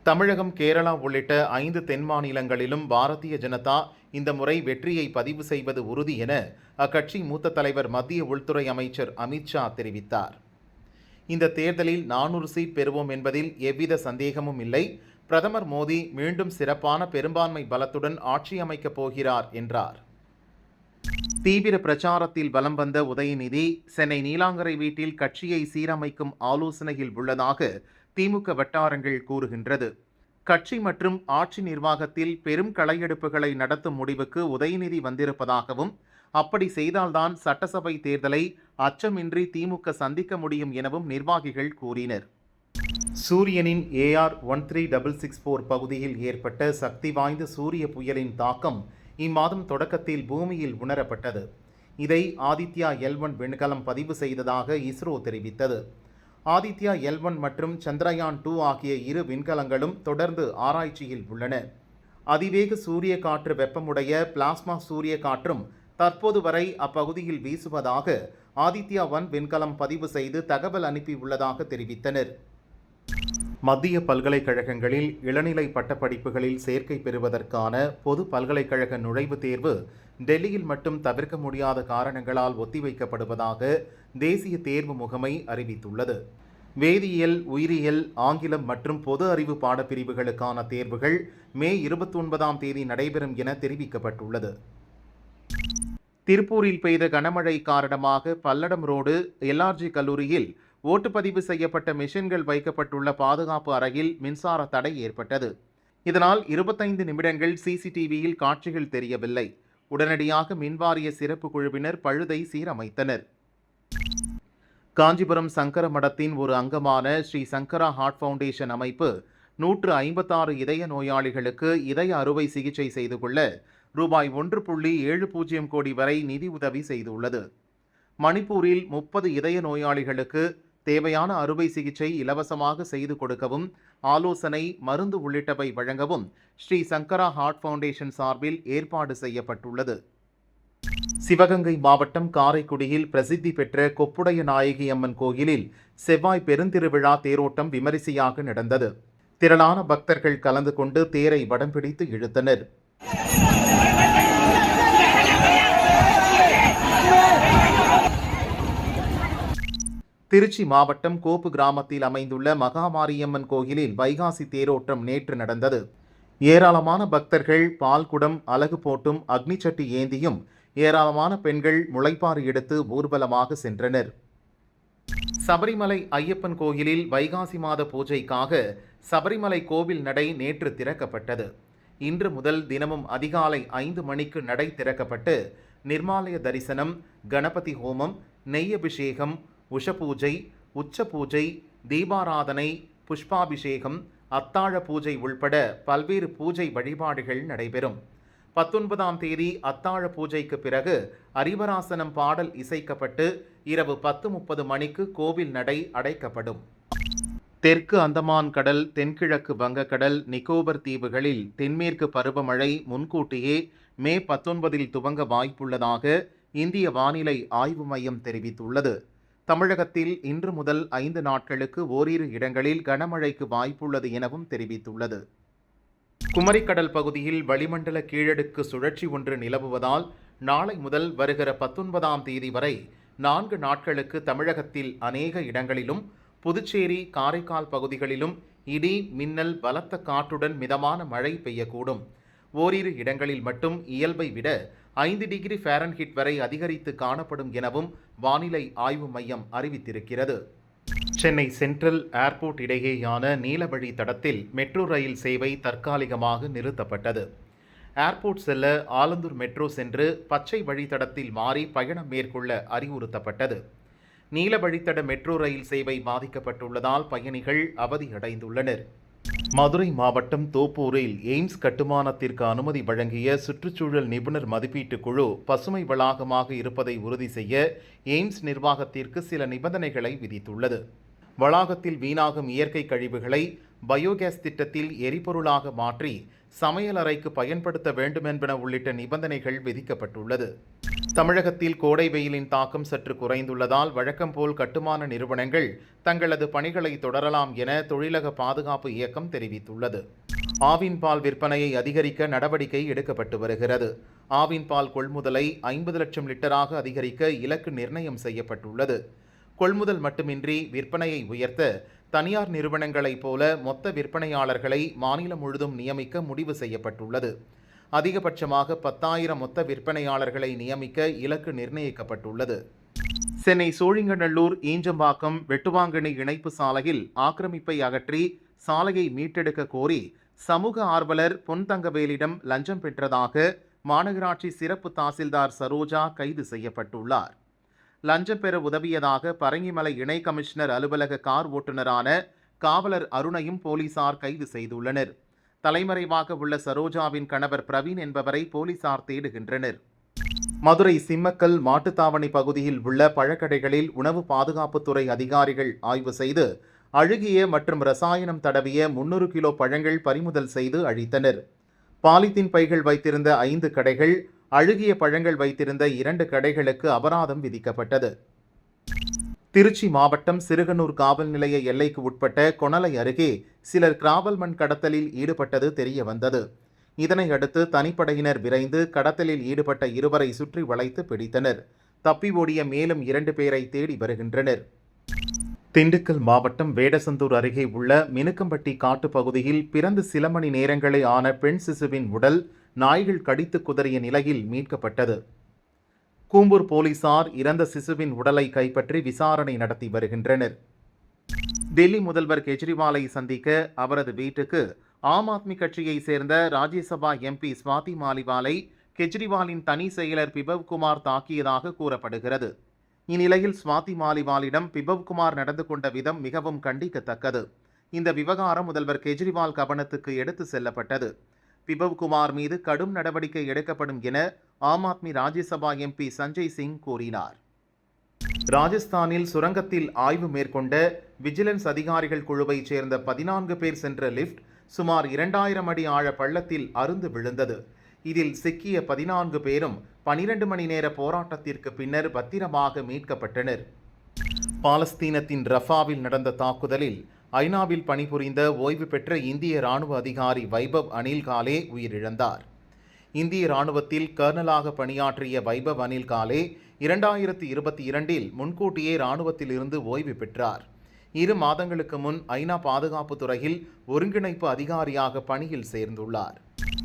தமிழகம், கேரளா உள்ளிட்ட 5 தென் மாநிலங்களிலும் பாரதிய ஜனதா இந்த முறை வெற்றியை பதிவு செய்வது உறுதி என அக்கட்சி மூத்த தலைவர் மத்திய உள்துறை அமைச்சர் அமித்ஷா தெரிவித்தார். இந்த தேர்தலில் 400 சீட் பெறுவோம் என்பதில் எவ்வித சந்தேகமும் இல்லை. பிரதமர் மோடி மீண்டும் சிறப்பான பெரும்பான்மை பலத்துடன் ஆட்சி அமைக்கப் போகிறார் என்றார். தீவிர பிரச்சாரத்தில் வலம் வந்த உதயநிதி சென்னை நீலாங்கரை வீட்டில் கட்சியை சீரமைக்கும் ஆலோசனையில் உள்ளதாக திமுக வட்டாரங்கள் கூறுகின்றது. கட்சி மற்றும் ஆட்சி நிர்வாகத்தில் பெரும் களையெடுப்புகளை நடத்தும் முடிவுக்கு உதயநிதி வந்திருப்பதாகவும், அப்படி செய்தால்தான் சட்டசபை தேர்தலை அச்சமின்றி திமுக சந்திக்க முடியும் எனவும் நிர்வாகிகள் கூறினர். சூரியனின் AR-13664 பகுதியில் ஏற்பட்ட சக்தி வாய்ந்த சூரிய புயலின் தாக்கம் இம்மாதம் தொடக்கத்தில் பூமியில் உணரப்பட்டது. இதை ஆதித்யா L1 விண்கலம் பதிவு செய்ததாக இஸ்ரோ தெரிவித்தது. ஆதித்யா L1 மற்றும் சந்திரயான் 2 ஆகிய இரு விண்கலங்களும் தொடர்ந்து ஆராய்ச்சியில் உள்ளன. அதிவேக சூரிய காற்று வெப்பமுடைய பிளாஸ்மா சூரிய காற்றும் தற்போது வரை அப்பகுதியில் வீசுவதாக ஆதித்யா 1 விண்கலம் பதிவு செய்து தகவல் அனுப்பியுள்ளதாக தெரிவித்தனர். மத்திய பல்கலைக்கழகங்களில் இளநிலை பட்டப்படிப்புகளில் சேர்க்கை பெறுவதற்கான பொது பல்கலைக்கழக நுழைவுத் தேர்வு டெல்லியில் மட்டும் தவிர்க்க முடியாத காரணங்களால் ஒத்திவைக்கப்படுவதாக தேசிய தேர்வு முகமை அறிவித்துள்ளது. வேதியியல், உயிரியல், ஆங்கிலம் மற்றும் பொது அறிவு பாடப்பிரிவுகளுக்கான தேர்வுகள் மே 29ஆம் தேதி நடைபெறும் என தெரிவிக்கப்பட்டுள்ளது. திருப்பூரில் பெய்த கனமழை காரணமாக பல்லடம் ரோடு LRG கல்லூரியில் ஓட்டுப்பதிவு செய்யப்பட்ட மிஷின்கள் வைக்கப்பட்டுள்ள பாதுகாப்பு அறையில் மின்சார தடை ஏற்பட்டது. இதனால் 25 நிமிடங்கள் CCTVயில் காட்சிகள் தெரியவில்லை. உடனடியாக மின்வாரிய சிறப்பு குழுவினர் பழுதை சீரமைத்தனர். காஞ்சிபுரம் சங்கர மடத்தின் ஒரு அங்கமான ஸ்ரீ சங்கரா ஹார்ட் ஃபவுண்டேஷன் அமைப்பு 156 இதய நோயாளிகளுக்கு இதய அறுவை சிகிச்சை செய்து கொள்ள ரூபாய் 1.70 கோடி வரை நிதி உதவி செய்துள்ளது. மணிப்பூரில் 30 இதய நோயாளிகளுக்கு தேவையான அறுவை சிகிச்சை இலவசமாக செய்து கொடுக்கவும், ஆலோசனை, மருந்து உள்ளிட்டவை வழங்கவும் ஸ்ரீ சங்கரா ஹார்ட் ஃபவுண்டேஷன் சார்பில் ஏற்பாடு செய்யப்பட்டுள்ளது. சிவகங்கை மாவட்டம் காரைக்குடியில் பிரசித்தி பெற்ற கொப்புடைய நாயகி அம்மன் கோயிலில் செவ்வாய் பெருந்திருவிழா தேரோட்டம் விமரிசையாக நடந்தது. திரளான பக்தர்கள் கலந்து கொண்டு தேரை வடம் பிடித்து இழுத்தனர். திருச்சி மாவட்டம் கோப்பு கிராமத்தில் அமைந்துள்ள மகாமாரியம்மன் கோயிலில் வைகாசி தேரோட்டம் நேற்று நடந்தது. ஏராளமான பக்தர்கள் பால்குடம், அலகு போட்டும், அக்னிச்சட்டி ஏந்தியும், ஏராளமான பெண்கள் முளைப்பாறு எடுத்து ஊர்வலமாக சென்றனர். சபரிமலை ஐயப்பன் கோயிலில் வைகாசி மாத பூஜைக்காக சபரிமலை கோவில் நடை நேற்று திறக்கப்பட்டது. இன்று முதல் தினமும் அதிகாலை 5 மணிக்கு நடை திறக்கப்பட்டு நிர்மாலய தரிசனம், கணபதி ஹோமம், நெய் அபிஷேகம், உஷபூஜை, உச்ச பூஜை, தீபாராதனை, புஷ்பாபிஷேகம், அத்தாழ பூஜை உள்பட பல்வேறு பூஜை வழிபாடுகள் நடைபெறும். 19ஆம் தேதி அத்தாழ பூஜைக்கு பிறகு அரிவராசனம் பாடல் இசைக்கப்பட்டு இரவு 10:30 மணிக்கு கோவில் நடை அடைக்கப்படும். தெற்கு அந்தமான் கடல், தென்கிழக்கு வங்கக்கடல், நிக்கோபர் தீவுகளில் தென்மேற்கு பருவமழை முன்கூட்டியே மே 19இல் துவங்க வாய்ப்புள்ளதாக இந்திய வானிலை ஆய்வு மையம் தெரிவித்துள்ளது. தமிழகத்தில் இன்று முதல் 5 நாட்களுக்கு ஓரிரு இடங்களில் கனமழைக்கு வாய்ப்புள்ளது எனவும் தெரிவித்துள்ளது. குமரிக்கடல் பகுதியில் வளிமண்டல கீழடுக்கு சுழற்சி ஒன்று நிலவுவதால் நாளை முதல் வருகிற 19ஆம் தேதி வரை 4 நாட்களுக்கு தமிழகத்தில் அநேக இடங்களிலும், புதுச்சேரி, காரைக்கால் பகுதிகளிலும் இடி, மின்னல், பலத்த காற்றுடன் மிதமான மழை பெய்யக்கூடும். ஓரிரு இடங்களில் மட்டும் இயல்பை விட 5 டிகிரி ஃபாரன்ஹீட் வரை அதிகரித்து காணப்படும் எனவும் வானிலை ஆய்வு மையம் அறிவித்திருக்கிறது. சென்னை சென்ட்ரல் ஏர்போர்ட் இடையேயான நீலவழி தடத்தில் மெட்ரோ ரயில் சேவை தற்காலிகமாக நிறுத்தப்பட்டது. ஏர்போர்ட் செல்ல ஆலந்தூர் மெட்ரோ சென்று பச்சை வழித்தடத்தில் மாறி பயணம் மேற்கொள்ள அறிவுறுத்தப்பட்டது. நீல வழித்தட மெட்ரோ ரயில் சேவை பாதிக்கப்பட்டுள்ளதால் பயணிகள் அவதியடைந்துள்ளனர். மதுரை மாவட்டம் தோப்பூரில் எய்ம்ஸ் கட்டுமானத்திற்கு அனுமதி வழங்கிய சுற்றுச்சூழல் நிபுணர் மதிப்பீட்டு குழு பசுமை வளாகமாக இருப்பதை உறுதி செய்ய எய்ம்ஸ் நிர்வாகத்திற்கு சில நிபந்தனைகளை விதித்துள்ளது. வளாகத்தில் வீணாகும் இயற்கை கழிவுகளை பயோகேஸ் திட்டத்தில் எரிபொருளாக மாற்றி சமையலறைக்கு பயன்படுத்த வேண்டுமென்பன உள்ளிட்ட நிபந்தனைகள் விதிக்கப்பட்டுள்ளது. தமிழகத்தில் கோடை வெயிலின் தாக்கம் சற்று குறைந்துள்ளதால் வழக்கம் போல் கட்டுமான நிறுவனங்கள் தங்களது பணிகளை தொடரலாம் என தொழிலக பாதுகாப்பு இயக்கம் தெரிவித்துள்ளது. ஆவின் பால் விற்பனையை அதிகரிக்க நடவடிக்கை எடுக்கப்பட்டு வருகிறது. ஆவின் பால் கொள்முதலை 50 லட்சம் லிட்டராக அதிகரிக்க இலக்கு நிர்ணயம் செய்யப்பட்டுள்ளது. கொள்முதல் மட்டுமின்றி விற்பனையை உயர்த்த தனியார் நிறுவனங்களைப் போல மொத்த விற்பனையாளர்களை மாநிலம் முழுதும் நியமிக்க முடிவு செய்யப்பட்டுள்ளது. அதிகபட்சமாக 10,000 மொத்த விற்பனையாளர்களை நியமிக்க இலக்கு நிர்ணயிக்கப்பட்டுள்ளது. சென்னை சோழிங்கநல்லூர் ஈஞ்சம்பாக்கம் வெட்டுவாங்கனி இணைப்பு சாலையில் ஆக்கிரமிப்பை அகற்றி சாலையை மீட்டெடுக்க கோரி சமூக ஆர்வலர் பொன்தங்கவேலிடம் லஞ்சம் பெற்றதாக மாநகராட்சி சிறப்பு தாசில்தார் சரோஜா கைது செய்யப்பட்டுள்ளார். லஞ்சம் பெற உதவியதாக பரங்கிமலை இணை கமிஷனர் அலுவலக கார் ஓட்டுநரான காவலர் அருணையும் போலீசார் கைது செய்துள்ளனர். தலைமறைவாக உள்ள சரோஜாவின் கணவர் பிரவீன் என்பவரை போலீசார் தேடுகின்றனர். மதுரை சிம்மக்கல் மாட்டுத்தாவணி பகுதியில் உள்ள பழக்கடைகளில் உணவு பாதுகாப்புத்துறை அதிகாரிகள் ஆய்வு செய்து அழுகிய மற்றும் ரசாயனம் தடவிய 300 கிலோ பழங்கள் பறிமுதல் செய்து அழித்தனர். பாலித்தீன் பைகள் வைத்திருந்த 5 கடைகள், அழுகிய பழங்கள் வைத்திருந்த 2 கடைகளுக்கு அபராதம் விதிக்கப்பட்டது. திருச்சி மாவட்டம் சிறுகனூர் காவல் நிலைய எல்லைக்கு உட்பட்ட கொணலை அருகே சிலர் கிராவல் மண் கடத்தலில் ஈடுபட்டது தெரியவந்தது. இதனையடுத்து தனிப்படையினர் விரைந்து கடத்தலில் ஈடுபட்ட 2 சுற்றி வளைத்து பிடித்தனர். தப்பி ஓடிய மேலும் 2 பேரை தேடி வருகின்றனர். திண்டுக்கல் மாவட்டம் வேடசந்தூர் அருகே உள்ள மினுக்கம்பட்டி காட்டு பகுதியில் பிறந்து சில மணி நேரங்களே ஆன பெண் சிசுவின் உடல் நாய்கள் கடித்து குதறிய நிலையில் மீட்கப்பட்டது. கூம்பூர் போலீசார் இறந்த சிசுவின் உடலை கைப்பற்றி விசாரணை நடத்தி வருகின்றனர். டெல்லி முதல்வர் கெஜ்ரிவாலை சந்திக்க அவரது வீட்டுக்கு ஆம் ஆத்மி கட்சியைச் சேர்ந்த ராஜ்யசபா எம்பி ஸ்வாதி மாலிவாலை கெஜ்ரிவாலின் தனி செயலர் பிபவ்குமார் தாக்கியதாக கூறப்படுகிறது. இந்நிலையில் ஸ்வாதி மாலிவாலிடம் பிபவ்குமார் நடந்து கொண்ட விதம் மிகவும் கண்டிக்கத்தக்கது. இந்த விவகாரம் முதல்வர் கெஜ்ரிவால் கவனத்துக்கு எடுத்து செல்லப்பட்டது. பிபவ்குமார் மீது கடும் நடவடிக்கை எடுக்கப்படும் என ஆம் ஆத்மி ராஜ்யசபா எம்பி சஞ்சய் சிங் கூறினார். ராஜஸ்தானில் சுரங்கத்தில் ஆய்வு மேற்கொண்ட விஜிலன்ஸ் அதிகாரிகள் குழுவைச் சேர்ந்த 14 பேர் சென்ற லிப்ட் சுமார் 2000 அடி ஆழ பள்ளத்தில் அறுந்து விழுந்தது. இதில் சிக்கிய 14 பேரும் 12 மணி நேர போராட்டத்திற்கு பின்னர் பத்திரமாக மீட்கப்பட்டனர். பாலஸ்தீனத்தின் ரஃபாவில் நடந்த தாக்குதலில் ஐநாவில் பணிபுரிந்த ஓய்வு பெற்ற இந்திய ராணுவ அதிகாரி வைபவ் அனில் காலே உயிரிழந்தார். இந்திய ராணுவத்தில் கர்னலாக பணியாற்றிய வைபவ் அனில் காலே 2022இல் முன்கூட்டியே ராணுவத்தில் இருந்து ஓய்வு பெற்றார். 2 மாதங்களுக்கு முன் ஐநா பாதுகாப்பு துறையில் ஒருங்கிணைப்பு அதிகாரியாக பணியில் சேர்ந்துள்ளார்.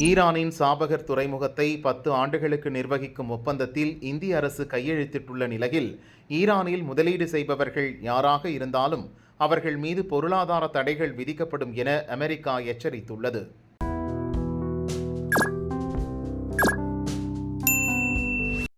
ஈரானின் சாபகர் துறைமுகத்தை 10 ஆண்டுகளுக்கு நிர்வகிக்கும் ஒப்பந்தத்தில் இந்திய அரசு கையெழுத்திட்டுள்ள நிலையில் ஈரானில் முதலீடு செய்பவர்கள் யாராக இருந்தாலும் அவர்கள் மீது பொருளாதார தடைகள் விதிக்கப்படும் என அமெரிக்கா எச்சரித்துள்ளது.